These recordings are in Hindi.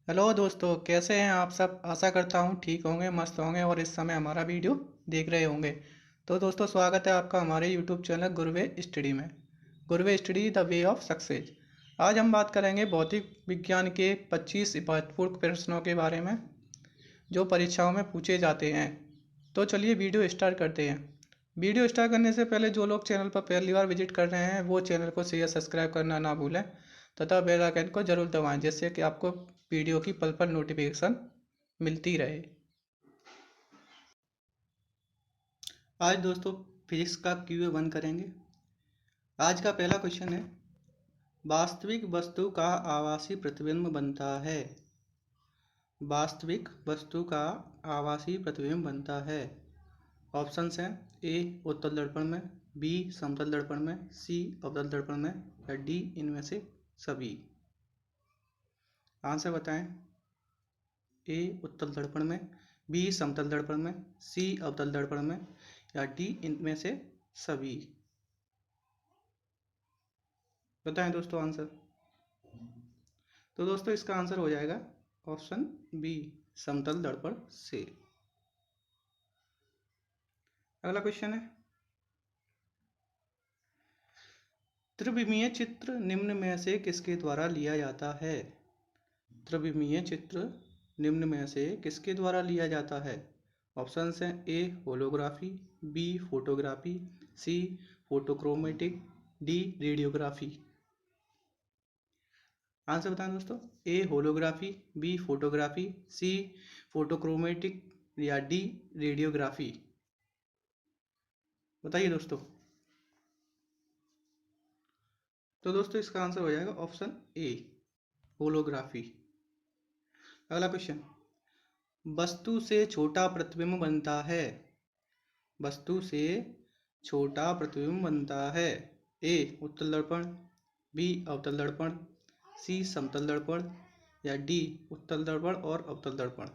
हेलो दोस्तों, कैसे हैं आप सब। आशा करता हूँ ठीक होंगे, मस्त होंगे और इस समय हमारा वीडियो देख रहे होंगे। तो दोस्तों, स्वागत है आपका हमारे यूट्यूब चैनल गुरवे स्टडी में। गुरवे study the way of success. आज हम बात करेंगे भौतिक विज्ञान के 25 महत्वपूर्ण प्रश्नों के बारे में जो परीक्षाओं में पूछे जाते हैं। तो चलिए वीडियो स्टार्ट करते हैं। वीडियो स्टार्ट करने से पहले जो लोग चैनल पर पहली बार विजिट कर रहे हैं वो चैनल को शेयर सब्सक्राइब करना ना भूलें तथा बेल आइकन को जरूर दबाएं, जिससे कि आपको वीडियो की पल पल नोटिफिकेशन मिलती रहे। आज दोस्तों फिजिक्स का Q&A करेंगे। आज का पहला क्वेश्चन है, वास्तविक वस्तु का आभासी प्रतिबिंब बनता है। वास्तविक वस्तु का आभासी प्रतिबिंब बनता है। ऑप्शंस हैं ए उत्तल दर्पण में, बी समतल दर्पण में, सी अवतल दर्पण में या डी इनमें से सभी। आंसर बताएं। ए उत्तल दर्पण में, बी समतल दर्पण में, सी अवतल दर्पण में या डी इनमें से सभी। बताएं दोस्तों आंसर। तो दोस्तों इसका आंसर हो जाएगा ऑप्शन बी समतल दर्पण से। अगला क्वेश्चन है, त्रिविमीय चित्र निम्न में से किसके द्वारा लिया जाता है। त्रिविमीय चित्र निम्न में से किसके द्वारा लिया जाता है। ऑप्शंस हैं A holography, B photography, C photochromatic, D radiography. Answer बताएं दोस्तों। A holography, B photography, C photochromatic या डी रेडियोग्राफी। बताइए दोस्तों। तो दोस्तों इसका आंसर हो जाएगा ऑप्शन ए होलोग्राफी। अगला क्वेश्चन, वस्तु से छोटा प्रतिबिंब बनता है। वस्तु से छोटा प्रतिबिंब बनता है। ए उत्तल दर्पण, बी अवतल दर्पण, सी समतल दर्पण या डी उत्तल दर्पण और अवतल दर्पण।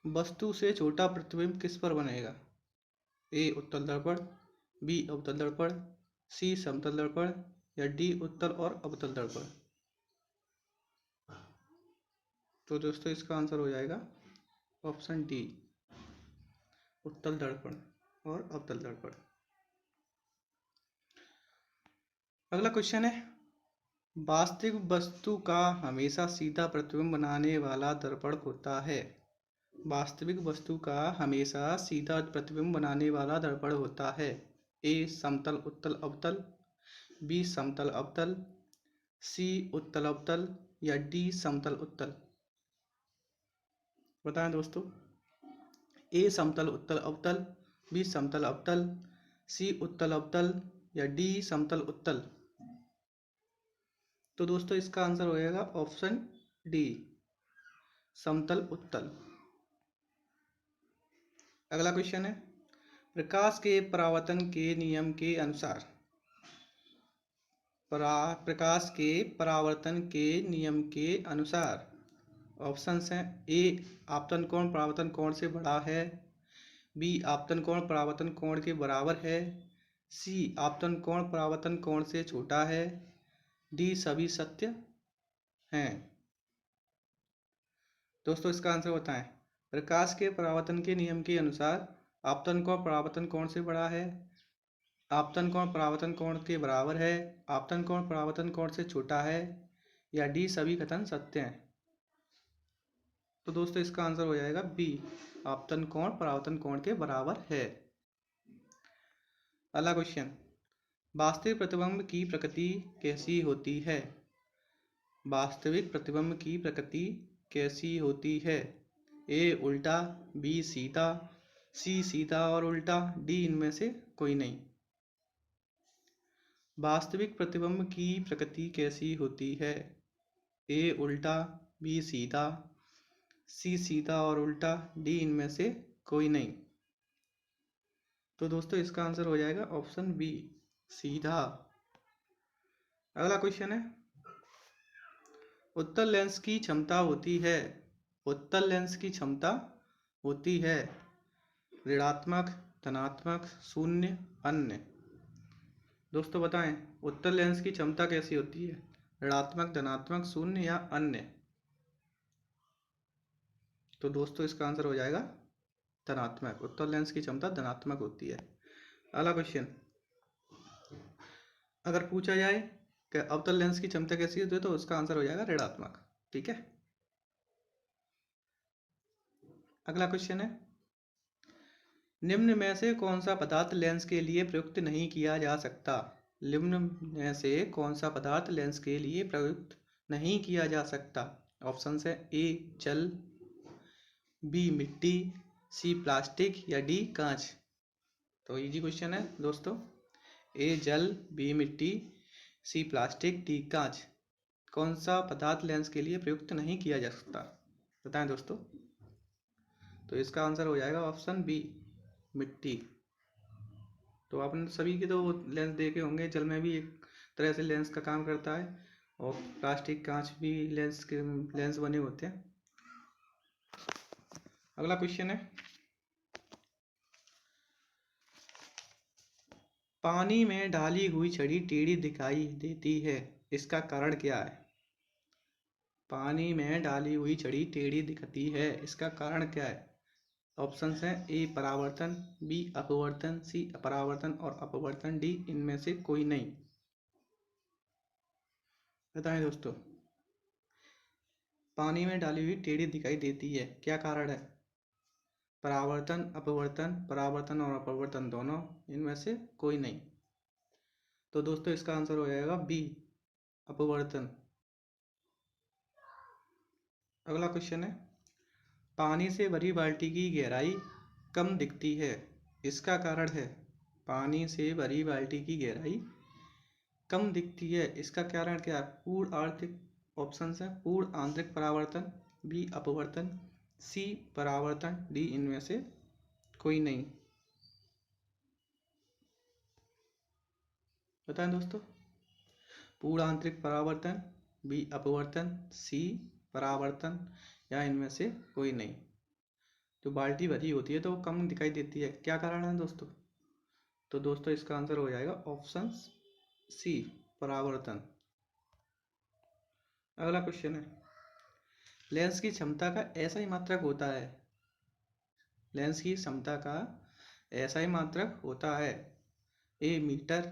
वस्तु से छोटा प्रतिबिंब किस पर बनेगा। ए उत्तल दर्पण, बी अवतल दर्पण, सी समतल दर्पण या डी उत्तल और अवतल दर्पण। तो दोस्तों इसका आंसर हो जाएगा ऑप्शन डी उत्तल दर्पण और अवतल दर्पण। अगला क्वेश्चन है, वास्तविक वस्तु का हमेशा सीधा प्रतिबिंब बनाने वाला दर्पण होता है। वास्तविक वस्तु का हमेशा सीधा प्रतिबिंब बनाने वाला दर्पण होता है। ए समतल उत्तल अवतल, बी समतल अवतल, सी उत्तल अवतल या डी समतल उत्तल। बताएं दोस्तों। ए समतल उत्तल अवतल, बी समतल अवतल, सी उत्तल अवतल या डी समतल उत्तल। तो दोस्तों इसका आंसर हो जाएगा ऑप्शन डी समतल उत्तल। अगला क्वेश्चन है, प्रकाश के परावर्तन के नियम के अनुसार। प्रकाश के परावर्तन के नियम के अनुसार ऑप्शंस हैं ए आपतन कोण परावर्तन कोण से बड़ा है, बी आपतन कोण परावर्तन कोण के बराबर है, सी आपतन कोण परावर्तन कोण से छोटा है, डी सभी सत्य हैं। दोस्तों इसका आंसर बताएं। प्रकाश के परावर्तन के नियम के अनुसार आपतन कोण परावर्तन कोण से बड़ा है, आपतन कोण परावर्तन कोण के बराबर है, आपतन कोण परावर्तन कोण से छोटा है या डी सभी कथन सत्य हैं। तो दोस्तों इसका आंसर हो जाएगा बी आपतन कोण परावर्तन कोण के बराबर है। अगला क्वेश्चन, वास्तविक प्रतिबिंब की प्रकृति कैसी होती है। वास्तविक प्रतिबिंब की प्रकृति कैसी होती है। ए उल्टा, बी सीधा, सी सीधा और उल्टा, डी इनमें से कोई नहीं। वास्तविक प्रतिबिंब की प्रकृति कैसी होती है। ए उल्टा, बी सीधा, सी सीधा और उल्टा, डी इनमें से कोई नहीं। तो दोस्तों इसका आंसर हो जाएगा ऑप्शन बी सीधा। अगला क्वेश्चन है, उत्तल लेंस की क्षमता होती है। उत्तल लेंस की क्षमता होती है ऋणात्मक, धनात्मक, शून्य, अन्य। दोस्तों बताएं उत्तल लेंस की क्षमता कैसी होती है। ऋणात्मक, धनात्मक, शून्य या अन्य। तो दोस्तों इसका आंसर हो जाएगा धनात्मक। उत्तल लेंस की क्षमता धनात्मक होती है। अगला क्वेश्चन, अगर पूछा जाए कि अवतल लेंस की क्षमता कैसी होती है तो उसका आंसर हो जाएगा ऋणात्मक। ठीक है। अगला क्वेश्चन है, निम्न में से कौन सा पदार्थ लेंस के लिए प्रयुक्त नहीं किया जा सकता? निम्न में से कौन सा पदार्थ लेंस के लिए प्रयुक्त नहीं किया जा सकता? ऑप्शन है ए जल, बी मिट्टी, सी प्लास्टिक या डी कांच। तो इजी क्वेश्चन है दोस्तों। ए जल, बी मिट्टी, सी प्लास्टिक, डी कांच। कौन सा पदार्थ लेंस के लिए प्रयुक्त नहीं किया जा सकता? बताएं दोस्तों। तो इसका आंसर हो जाएगा ऑप्शन बी मिट्टी। तो आपने सभी के तो लेंस देखे होंगे, जल में भी एक तरह से लेंस का काम करता है और प्लास्टिक कांच भी लेंस बने होते हैं। अगला क्वेश्चन है, पानी में डाली हुई छड़ी टेढ़ी दिखाई देती है, इसका कारण क्या है? पानी में डाली हुई छड़ी टेढ़ी दिखती है, इसका कारण क्या है? ऑप्शन है ए परावर्तन, बी अपवर्तन, सी अपरावर्तन और अपवर्तन, डी इनमें से कोई नहीं। बताएं दोस्तों। पानी में डाली हुई टेढ़ी दिखाई देती है, क्या कारण है? परावर्तन, अपवर्तन, परावर्तन और अपवर्तन दोनों, इनमें से कोई नहीं। तो दोस्तों इसका आंसर हो जाएगा बी अपवर्तन। अगला क्वेश्चन है, पानी से भरी बाल्टी की गहराई कम दिखती है, इसका कारण है? पानी से भरी बाल्टी की गहराई कम दिखती है, इसका कारण क्या है? पूर्ण आंतरिक, ऑप्शन है पूर्ण आंतरिक परावर्तन, बी अपवर्तन, सी परावर्तन, डी इनमें से कोई नहीं। बताएं दोस्तों। पूर्ण आंतरिक परावर्तन, बी अपवर्तन, सी परावर्तन या इनमें से कोई नहीं। तो बाल्टी भरी होती है तो वो कम दिखाई देती है, क्या कारण है दोस्तों? तो दोस्तों इसका आंसर हो जाएगा ऑप्शन सी परावर्तन। अगला क्वेश्चन है, लेंस की क्षमता का ऐसा ही मात्रक होता है, लेंस की क्षमता का ऐसा ही मात्रक होता है, ए मीटर,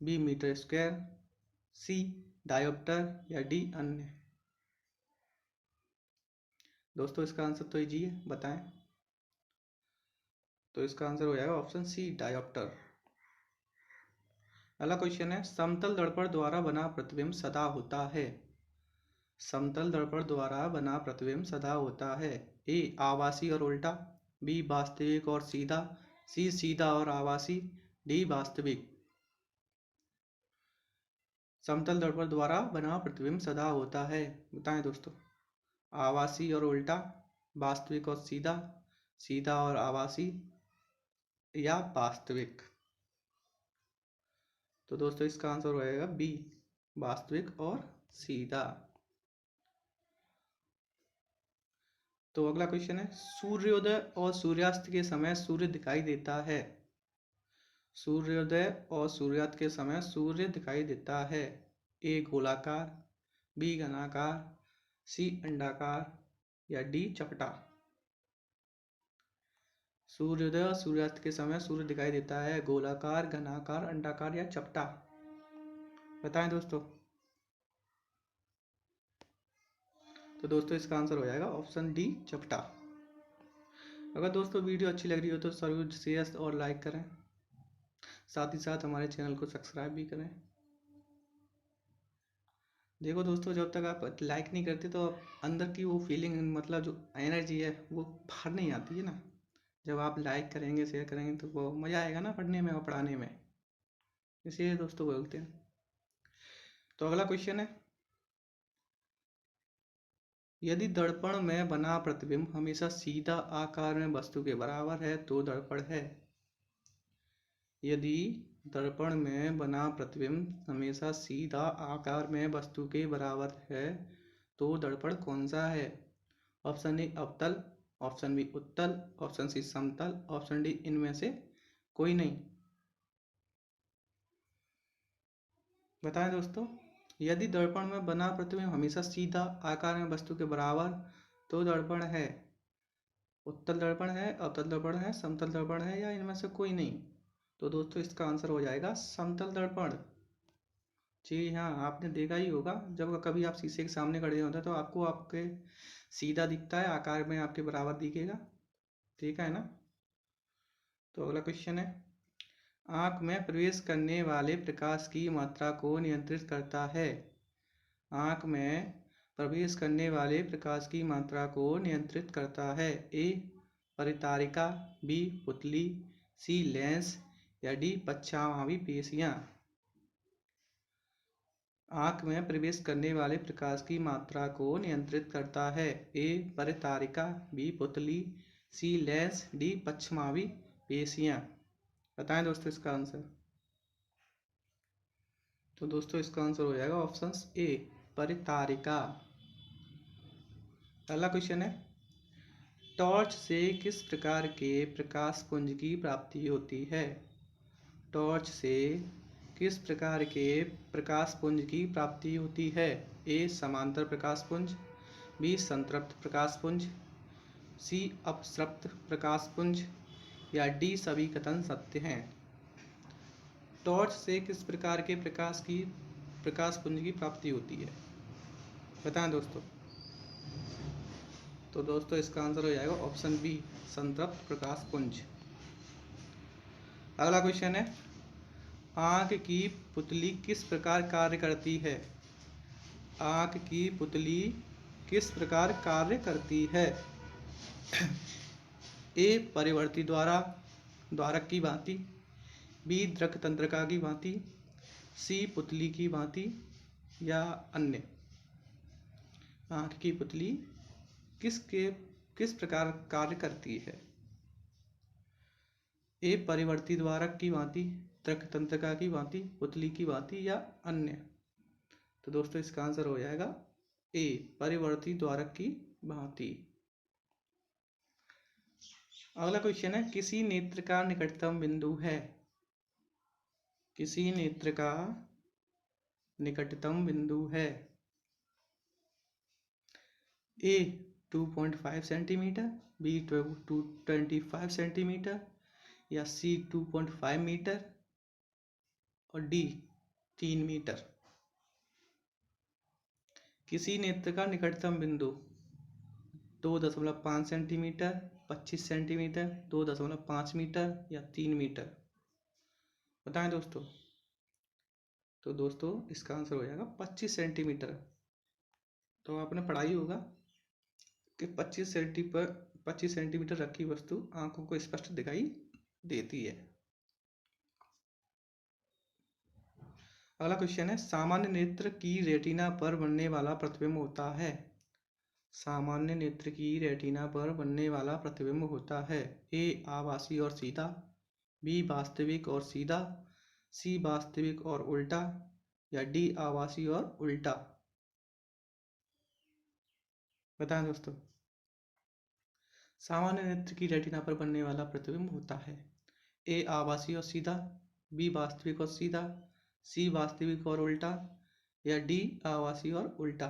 बी मीटर स्क्वायर, सी डायोप्टर या डी अन्य। दोस्तों इसका आंसर तो इजी है, बताएं। तो इसका आंसर हो जाएगा ऑप्शन सी डायोप्टर। अगला क्वेश्चन है, समतल दर्पण द्वारा बना प्रतिबिंब सदा होता है, समतल दर्पण द्वारा बना प्रतिबिंब सदा होता है, ए आभासी और उल्टा, बी वास्तविक और सीधा, सी सीधा और आभासी, डी वास्तविक। समतल दर्पण द्वारा बना प्रतिबिंब सदा होता है, बताएं दोस्तों। आभासी और उल्टा, वास्तविक और सीधा, सीधा और आभासी या वास्तविक। तो दोस्तों इसका आंसर हो जाएगा बी वास्तविक और सीधा। तो अगला क्वेश्चन है, सूर्योदय और सूर्यास्त के समय सूर्य दिखाई देता है, सूर्योदय और सूर्यास्त के समय सूर्य दिखाई देता है, ए गोलाकार, बी घनाकार, सी अंडाकार या डी चपटा। सूर्योदय और सूर्यास्त के समय सूर्य दिखाई देता है गोलाकार, घनाकार, अंडाकार या चपटा। बताएं दोस्तों। तो दोस्तों इसका आंसर हो जाएगा ऑप्शन डी चपटा। अगर दोस्तों वीडियो अच्छी लग रही हो तो जरूर शेयर और लाइक करें, साथ ही साथ हमारे चैनल को सब्सक्राइब भी करें। देखो दोस्तों, जब तक आप लाइक नहीं करते तो अंदर की वो फीलिंग, मतलब जो एनर्जी है वो बाहर नहीं आती है ना। जब आप लाइक करेंगे, शेयर करेंगे तो वो मज़ा आएगा ना पढ़ने में और पढ़ाने में, इसीलिए दोस्तों बोलते हैं। तो अगला क्वेश्चन है, यदि दर्पण में बना प्रतिबिंब हमेशा सीधा आकार में वस्तु के बराबर है तो दर्पण है। यदि दर्पण में बना प्रतिबिंब हमेशा सीधा आकार में वस्तु के बराबर है तो दर्पण कौन सा है? ऑप्शन ए अवतल, ऑप्शन बी उत्तल, ऑप्शन सी समतल, ऑप्शन डी इनमें से कोई नहीं। बताएं दोस्तों। यदि दर्पण में बना प्रतिबिंब हमेशा सीधा आकार में वस्तु के बराबर तो दर्पण है। उत्तल दर्पण है, अवतल दर्पण है, समतल दर्पण है या इनमें से कोई नहीं। तो दोस्तों इसका आंसर हो जाएगा समतल दर्पण। जी हाँ, आपने देखा ही होगा जब कभी आप शीशे के सामने खड़े होते हैं तो आपको आपके सीधा दिखता है, आकार में आपके बराबर दिखेगा। ठीक है ना। तो अगला क्वेश्चन है, आँख में प्रवेश करने वाले प्रकाश की मात्रा को नियंत्रित करता है। आँख में प्रवेश करने वाले प्रकाश की मात्रा को नियंत्रित करता है। ए परितारिका, बी पुतली, सी लेंस या डी पश्चामावी पेशियां। आँख में प्रवेश करने वाले प्रकाश की मात्रा को नियंत्रित करता है। ए परितारिका, बी पुतली, सी लेंस, डी पश्चिमावी पेशियां। बताएं दोस्तों इसका आंसर। तो दोस्तों इसका आंसर हो जाएगा ऑप्शन ए परितारिका। अगला क्वेश्चन है, टॉर्च से किस प्रकार के प्रकाश पुंज की प्राप्ति होती है। टॉर्च से किस प्रकार के प्रकाश पुंज की प्राप्ति होती है। ए समांतर प्रकाश पुंज, बी संतृप्त प्रकाश पुंज, सी अपसृप्त प्रकाश पुंज या डी सभी कथन सत्य हैं। टॉर्च से किस प्रकार के प्रकाश पुंज की प्राप्ति होती है, बताएं दोस्तों। तो दोस्तों इसका आंसर हो जाएगा ऑप्शन बी संतृप्त प्रकाश पुंज। अगला क्वेश्चन है, आँख की पुतली किस प्रकार कार्य करती है। आँख की पुतली किस प्रकार कार्य करती है। ए परिवर्ती द्वारक की भांति, बी दृक तंत्रिका की भांति, सी पुतली की भांति या अन्य। आँख की पुतली किस प्रकार कार्य करती है। ए परिवर्ती द्वारक की भांति, दृक तंत्रिका की भांति, पुतली की भांति या अन्य। तो दोस्तों इसका आंसर हो जाएगा ए परिवर्ती द्वारक की भांति। अगला क्वेश्चन है, किसी नेत्र का निकटतम बिंदु है। किसी नेत्र का निकटतम बिंदु है। ए 2.5 सेंटीमीटर, बी 25 सेंटीमीटर या सी 2.5 मीटर और डी 3 मीटर। किसी नेत्र का निकटतम बिंदु 2.5 सेंटीमीटर, 25 सेंटीमीटर, 2.5 मीटर या 3 मीटर। बताएं दोस्तों। तो दोस्तों इसका आंसर हो जाएगा 25 सेंटीमीटर। तो आपने पढ़ाई होगा कि 25 सेंटीमीटर रखी वस्तु आंखों को स्पष्ट दिखाई देती है। अगला क्वेश्चन है, सामान्य नेत्र की रेटिना पर बनने वाला प्रतिबिंब होता है। सामान्य नेत्र की रेटिना पर बनने वाला प्रतिबिंब होता है। ए आभासी और सीधा, बी वास्तविक और सीधा, सी वास्तविक और उल्टा या डी आभासी और उल्टा। बताएं दोस्तों। सामान्य नेत्र की रेटिना पर बनने वाला प्रतिबिंब होता है। ए आभासी और सीधा, बी वास्तविक और सीधा, सी वास्तविक और उल्टा या डी आभासी और उल्टा।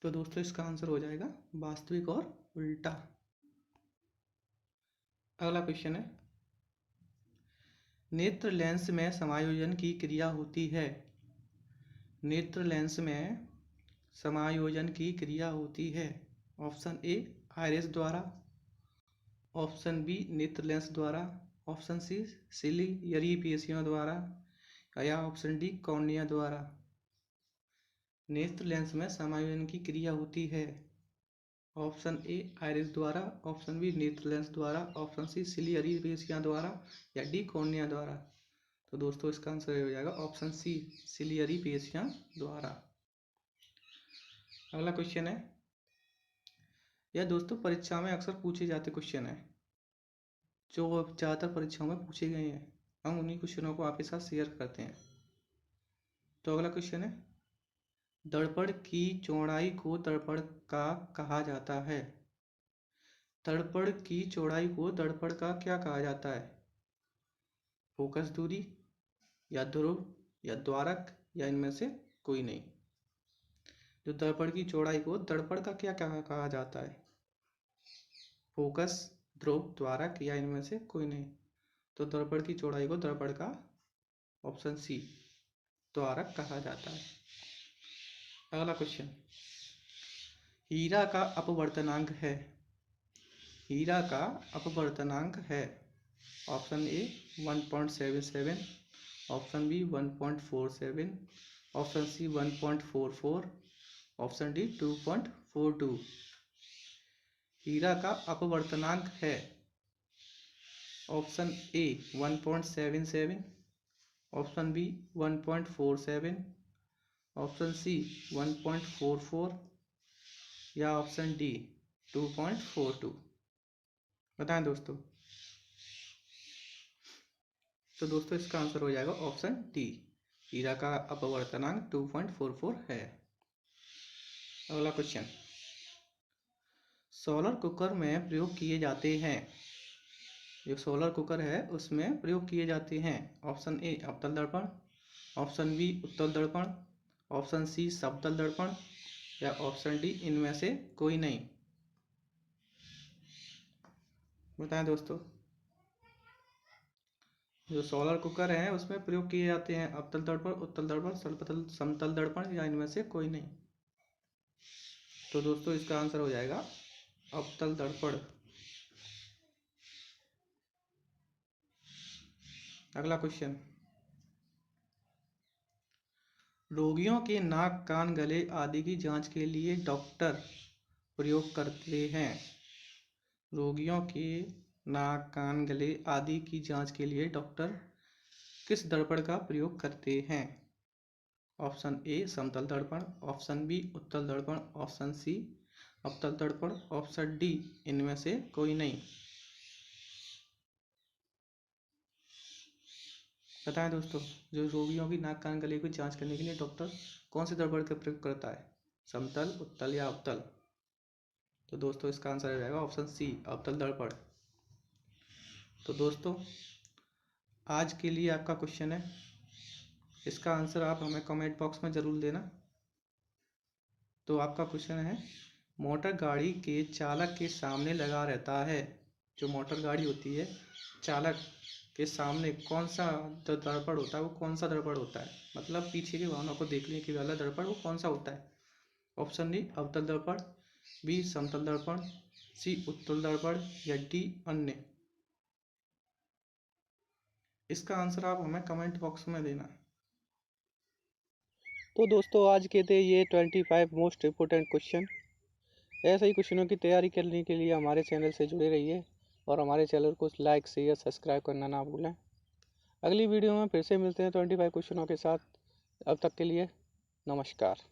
तो दोस्तों इसका आंसर हो जाएगा वास्तविक और उल्टा। अगला क्वेश्चन है, नेत्र लेंस में समायोजन की क्रिया होती है। नेत्र लेंस में समायोजन की क्रिया होती है। ऑप्शन ए आइरिस द्वारा, ऑप्शन बी नेत्र लेंस द्वारा, ऑप्शन सी सिलियरी पेशियों द्वारा या ऑप्शन डी कॉर्निया द्वारा। नेत्र लेंस में समायोजन की क्रिया होती है। ऑप्शन ए आइरिस द्वारा, ऑप्शन बी नेत्र लेंस द्वारा, ऑप्शन सी सिलियरी पेशियां द्वारा या डी कॉर्निया द्वारा। तो दोस्तों इसका आंसर हो जाएगा ऑप्शन सी सिलियरी पेशियां द्वारा। अगला क्वेश्चन है, यह दोस्तों परीक्षा में अक्सर पूछे जाते क्वेश्चन है, जो ज़्यादातर परीक्षाओं में पूछे गए हैं। हम उन्हीं क्वेश्चनों को आपके साथ शेयर करते हैं। तो अगला क्वेश्चन है, दर्पण की चौड़ाई को दर्पण का कहा जाता है। दर्पण की चौड़ाई को दर्पण का क्या कहा जाता है। फोकस दूरी, या ध्रुव या द्वारक या इनमें से कोई नहीं। जो दर्पण की चौड़ाई को दर्पण का क्या कहा जाता है? फोकस, ध्रुव, द्वारक या इनमें से कोई नहीं। तो दर्पण की चौड़ाई को दर्पण का ऑप्शन सी द्वारक कहा जाता है। अगला क्वेश्चन, हीरा का अपवर्तनांक है। हीरा का अपवर्तनांक है option A 1.77, option B 1.47, option C 1.44, option D 2.42। हीरा का अपवर्तनांक है option A 1.77, option B 1.47, option C 1.44 या ऑप्शन डी 2.42। बताएं दोस्तों। तो दोस्तों इसका आंसर हो जाएगा ऑप्शन डी, हीरा का अपवर्तनांक 2.44 है। अगला क्वेश्चन, सोलर कुकर में प्रयोग किए जाते हैं। जो सोलर कुकर है उसमें प्रयोग किए जाते हैं। ऑप्शन ए अवतल दर्पण, ऑप्शन बी उत्तल दर्पण, ऑप्शन सी समतल दर्पण या ऑप्शन डी इनमें से कोई नहीं। बताएं दोस्तों। जो सोलर कुकर है उसमें प्रयोग किए जाते हैं अवतल दर्पण, उत्तल दर्पण, समतल दर्पण या इनमें से कोई नहीं। तो दोस्तों इसका आंसर हो जाएगा अवतल दर्पण। अगला क्वेश्चन, रोगियों के नाक, कान, गले आदि की जांच के लिए डॉक्टर प्रयोग करते हैं। रोगियों के नाक, कान, गले आदि की जांच के लिए डॉक्टर किस दर्पण का प्रयोग करते हैं? ऑप्शन ए समतल दर्पण, ऑप्शन बी उत्तल दर्पण, ऑप्शन सी अवतल दर्पण, ऑप्शन डी इनमें से कोई नहीं। बताएं दोस्तों। जो रोगियों की नाक, कान, गले की जांच करने के लिए डॉक्टर कौन से दर्पण का प्रयोग करता है? समतल, उत्तल या अवतल? तो दोस्तों इसका आंसर हो जाएगा ऑप्शन सी अवतल दर्पण। तो दोस्तों आज के लिए आपका क्वेश्चन है, इसका आंसर आप हमें कमेंट बॉक्स में ज़रूर देना। तो आपका क्वेश्चन है, मोटर गाड़ी के चालक के सामने लगा रहता है। जो मोटर गाड़ी होती है चालक के सामने कौन सा जो दर्पण होता है वो कौन सा दर्पण होता है? मतलब पीछे के वाहनों को देखने के वाला दर्पण वो कौन सा होता है? ऑप्शन डी अवतल दर्पण, बी समतल दर्पण, सी उत्तल दर्पण या डी अन्य। इसका आंसर आप हमें कमेंट बॉक्स में देना। तो दोस्तों आज के थे ये 25 मोस्ट इम्पोर्टेंट क्वेश्चन। ऐसे ही क्वेश्चनों की तैयारी करने के लिए हमारे चैनल से जुड़े रहिए और हमारे चैनल को लाइक, शेयर, सब्सक्राइब करना ना भूलें। अगली वीडियो में फिर से मिलते हैं 25 क्वेश्चनों के साथ। अब तक के लिए नमस्कार।